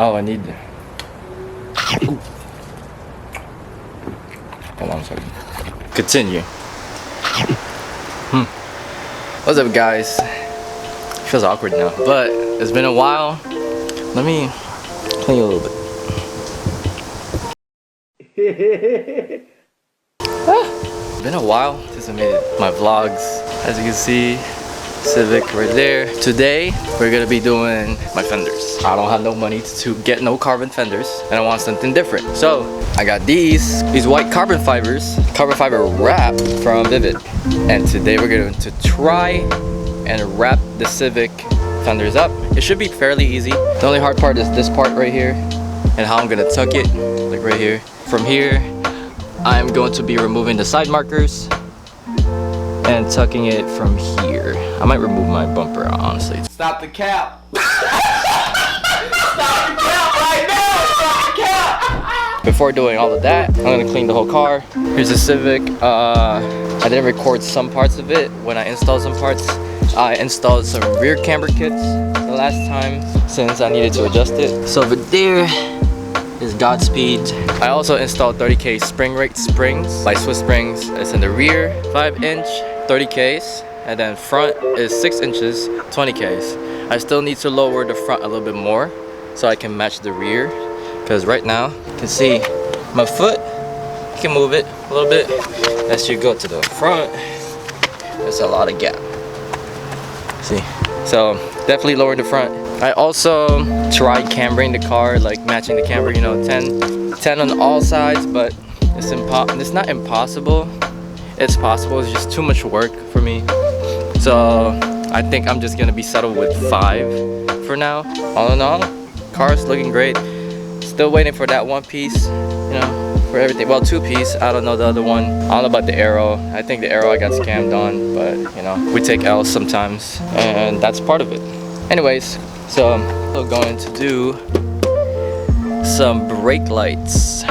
Oh, I need. Hold on a second. Continue. What's up, guys? Feels awkward now, but it's been a while. Let me clean a little bit. It's been a while since I made my vlogs. As you can see, Civic right there. Today we're gonna be doing my fenders. I don't have no money to get no carbon fenders, and I want something different. So I got these white carbon fiber wrap from Vivid, and today we're going to try and wrap the Civic fenders up. It should be fairly easy. The only hard part is this part right here and how I'm gonna tuck it, like right here. From here, I'm going to be removing the side markers and tucking it from here. I might remove my bumper, honestly. Stop the cap! Stop the cap right now! Stop the cap! Before doing all of that, I'm gonna clean the whole car. Here's the Civic. I didn't record some parts of it when I installed some parts. I installed some rear camber kits the last time since I needed to adjust it. So over there is Godspeed. I also installed 30K spring rate springs by Swiss Springs. It's in the rear, 5-inch, 30Ks, and then front is 6 inches, 20Ks. I still need to lower the front a little bit more so I can match the rear, because right now you can see my foot. You can move it a little bit. As you go to the front, there's a lot of gap. See, so definitely lower the front. I also tried cambering the car, like matching the camber, you know, 10 on all sides, but it's not impossible. It's possible. It's just too much work for me. So I think I'm just gonna be settled with 5 for now. All in all, car's looking great. Still waiting for that one piece, you know, for everything. Well, 2-piece. I don't know the other one. I don't know about the arrow. I think the arrow I got scammed on, but you know, we take L's sometimes, and that's part of it. Anyways, so I'm going to do some brake lights,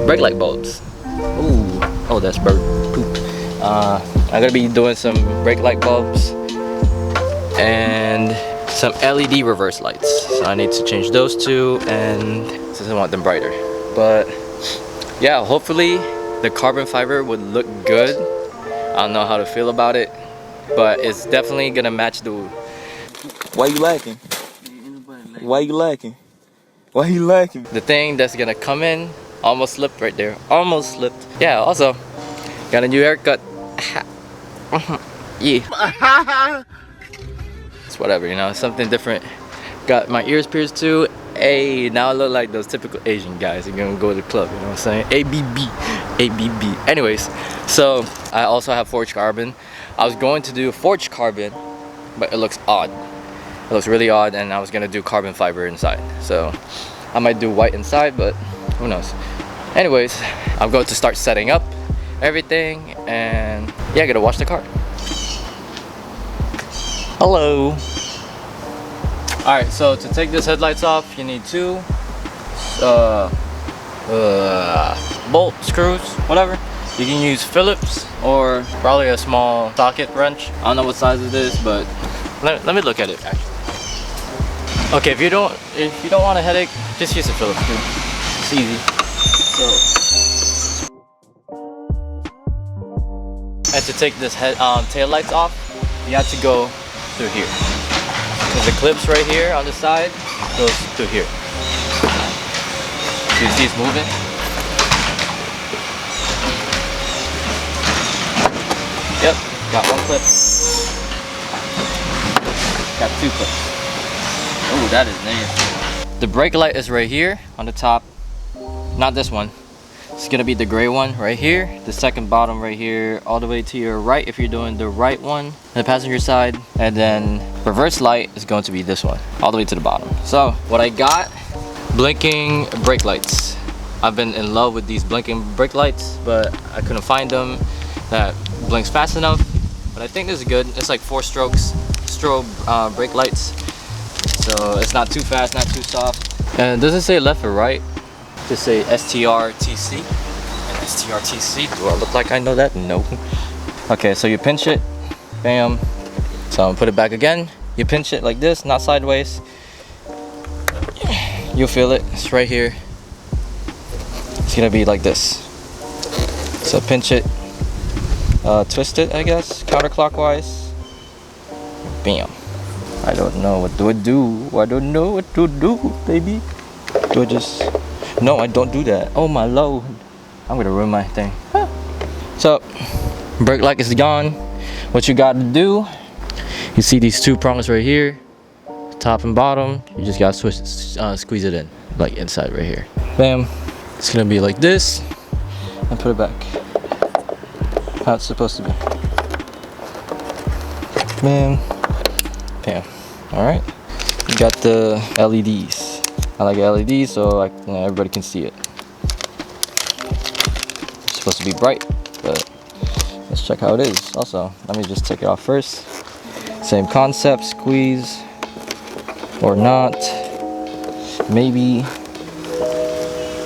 brake light bulbs. Ooh, oh, that's bird poop. I'm gonna be doing some brake light bulbs and some LED reverse lights. So I need to change those two, and since I want them brighter. But yeah, hopefully the carbon fiber would look good. I don't know how to feel about it, but it's definitely gonna match the. Why you lacking? Why you lacking? Why you lacking? The thing that's gonna come in. Almost slipped right there. Almost slipped. Yeah, also got a new haircut. Yeah. It's whatever, you know, something different. Got my ears pierced too. Hey, now I look like those typical Asian guys. You're gonna go to the club, you know what I'm saying? ABB. ABB. Anyways, so I also have forged carbon. I was going to do forged carbon, but it looks odd. It looks really odd, and I was gonna do carbon fiber inside. So I might do white inside, but who knows. Anyways, I'm going to start setting up everything, and yeah, I gotta wash the car. Hello. Alright, so to take this headlights off, you need 2 bolt screws, whatever. You can use Phillips or probably a small socket wrench. I don't know what size it is, but let me look at it actually. Okay, if you don't want a headache, just use a Phillips screw. It's easy. So, and to take this tail lights off, you have to go through here. So the clips right here on the side goes through here. So you see it's moving. Yep, got 1 clip. Got 2 clips. Oh, that is nasty. The brake light is right here on the top. Not this one. It's gonna be the gray one right here. The second bottom right here, all the way to your right if you're doing the right one on the passenger side. And then reverse light is going to be this one, all the way to the bottom. So what I got, blinking brake lights. I've been in love with these blinking brake lights, but I couldn't find them that blinks fast enough. But I think this is good. It's like 4 strokes strobe brake lights. So it's not too fast, not too soft. And it doesn't say left or right. Just say STRTC. And STRTC, do I look like I know that? No. Okay, so you pinch it, bam. So I'm gonna put it back again. You pinch it like this, not sideways. You'll feel it. It's right here. It's gonna be like this. So pinch it, twist it, I guess, counterclockwise. Bam. I don't know what to do. I don't know what to do, baby. Do I just... No, I don't do that. Oh my lord. I'm gonna ruin my thing. Huh. So, brake light is gone. What you gotta do, you see these two prongs right here, top and bottom. You just gotta squeeze it in, like inside right here. Bam. It's gonna be like this, and put it back how it's supposed to be. Bam. Bam. All right. You got the LEDs. I like LEDs so everybody can see it. It's supposed to be bright, but let's check how it is. Also, let me just take it off first. Same concept, squeeze or not. Maybe.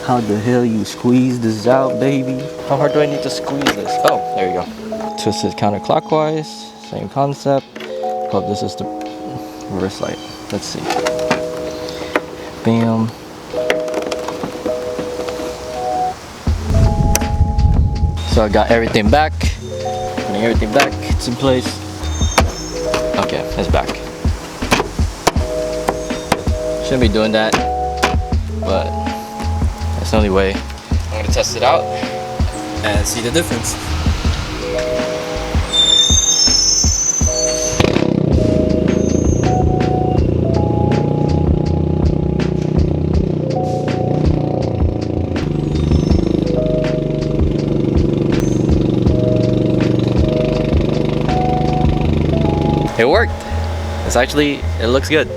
How the hell you squeeze this out, baby? How hard do I need to squeeze this? Oh, there you go. Twist it counterclockwise, same concept. Hope this is the reverse light. Let's see. Bam. So I got everything back. Putting everything back, it's in place. Okay, it's back. Shouldn't be doing that, but that's the only way. I'm gonna test it out and see the difference. It worked. It looks good.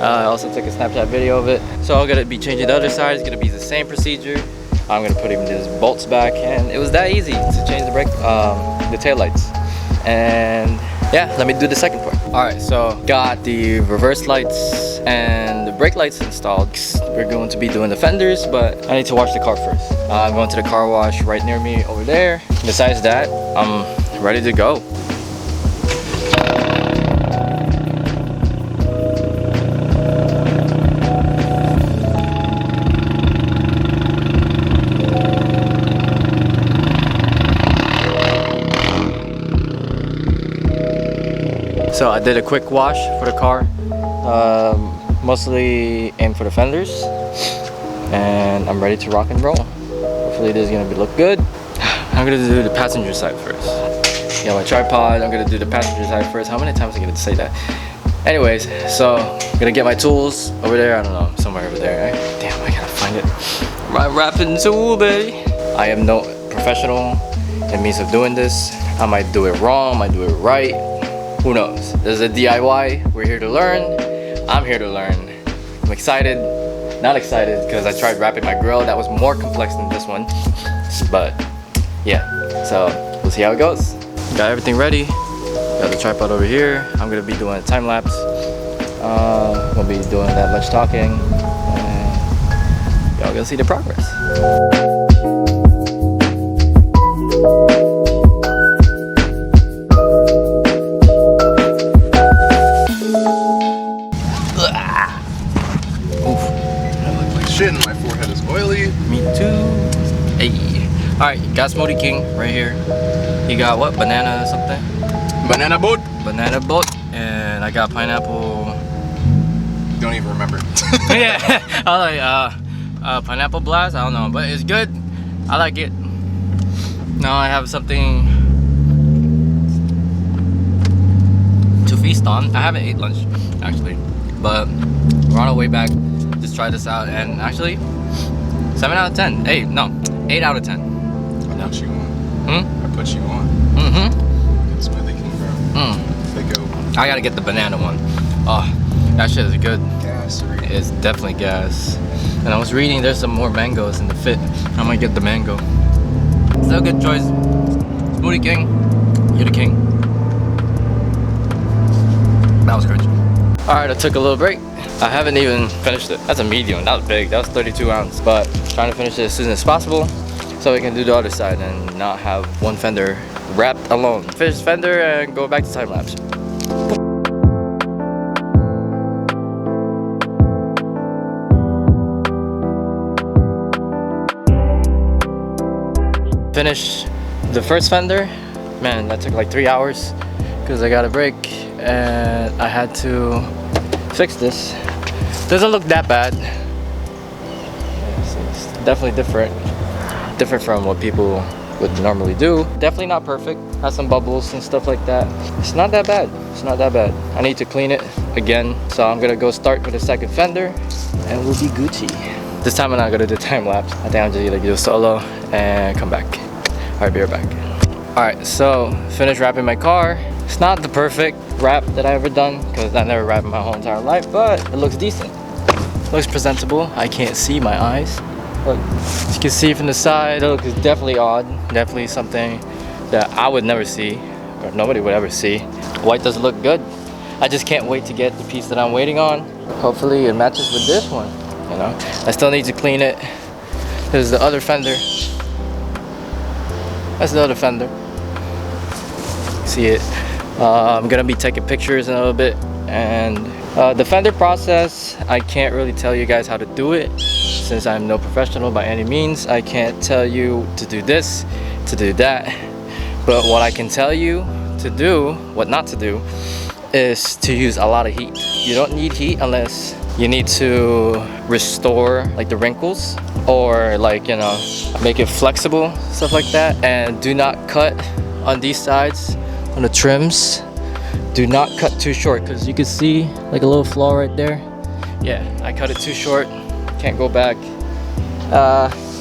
I also took a Snapchat video of it. So I'm gonna be changing the other side. It's gonna be the same procedure. I'm gonna put even these bolts back, and it was that easy to change the brake, the tail lights. And yeah, let me do the second part. All right, so got the reverse lights and the brake lights installed. We're going to be doing the fenders, but I need to wash the car first. I'm going to the car wash right near me over there. Besides that, I'm ready to go. So I did a quick wash for the car, mostly aimed for the fenders, and I'm ready to rock and roll. Hopefully this is gonna look good. I'm gonna do the passenger side first. Got my tripod, I'm gonna do the passenger side first. How many times am I gonna say that? Anyways, so I'm gonna get my tools over there. I don't know, somewhere over there, right? Damn, I gotta find it. My wrapping tool, baby. I am no professional in means of doing this. I might do it wrong, I might do it right. Who knows? This is a DIY. We're here to learn. I'm here to learn. I'm excited. Not excited because I tried wrapping my grill. That was more complex than this one. But yeah, so we'll see how it goes. Got everything ready. Got the tripod over here. I'm gonna be doing a time lapse. Won't be doing that much talking. And y'all gonna see the progress. And my forehead is oily. Me too. Hey. Alright, got Smoothie King right here. He got what? Banana something? Banana boat. Banana boat. And I got pineapple. Don't even remember. Yeah. I like pineapple blast. I don't know, but it's good. I like it. Now I have something to feast on. I haven't ate lunch actually, but we're on our way back. Just try this out, and actually 7 out of 10. 8 out of 10. I put you on. Hmm? I put you on. Mm-hmm. It's Smoothie King, bro. They go. I gotta get the banana one. Oh, that shit is good. Gas. It's definitely gas. And I was reading there's some more mangoes in the fit. I might get the mango. Still a good choice. Smoothie King, you're the king. That was crunchy. Alright, I took a little break. I haven't even finished it. That's a medium, that was big, that was 32 ounce. But trying to finish it as soon as possible so we can do the other side and not have one fender wrapped alone. Finish fender and go back to time lapse. Finished the first fender. Man, that took like 3 hours because I got a break and I had to fix this. Doesn't look that bad. It's definitely different from what people would normally do. Definitely not perfect. Has some bubbles and stuff like that. It's not that bad. It's not that bad. I need to clean it again, so I'm gonna go start with the second fender and we'll be Gucci. This time I'm not gonna do time lapse. I think I'm just gonna do a solo and come back. Alright, be right back. Alright, so finished wrapping my car. It's not the perfect wrap that I ever done because I never wrapped my whole entire life, but it looks decent. Looks presentable. I can't see my eyes. Look, as you can see from the side, it looks definitely odd. Definitely something that I would never see, or nobody would ever see. White does look good. I just can't wait to get the piece that I'm waiting on. Hopefully it matches with this one, you know. I still need to clean it. This is the other fender. That's the other fender. See it. I'm gonna be taking pictures in a little bit, and the fender process, I can't really tell you guys how to do it since I'm no professional by any means. I can't tell you to do this, to do that, but what I can tell you to do, what not to do, is to use a lot of heat. You don't need heat unless you need to restore like the wrinkles or like, you know, make it flexible, stuff like that. And do not cut on these sides, on the trims. Do not cut too short because you can see like a little flaw right there. Yeah, I cut it too short, can't go back.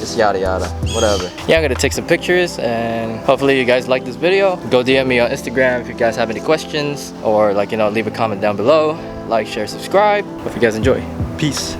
Just yada yada, whatever. Yeah, I'm gonna take some pictures and hopefully you guys like this video. Go DM me on Instagram if you guys have any questions, or like, you know, leave a comment down below. Like, share, subscribe. Hope you guys enjoy. Peace.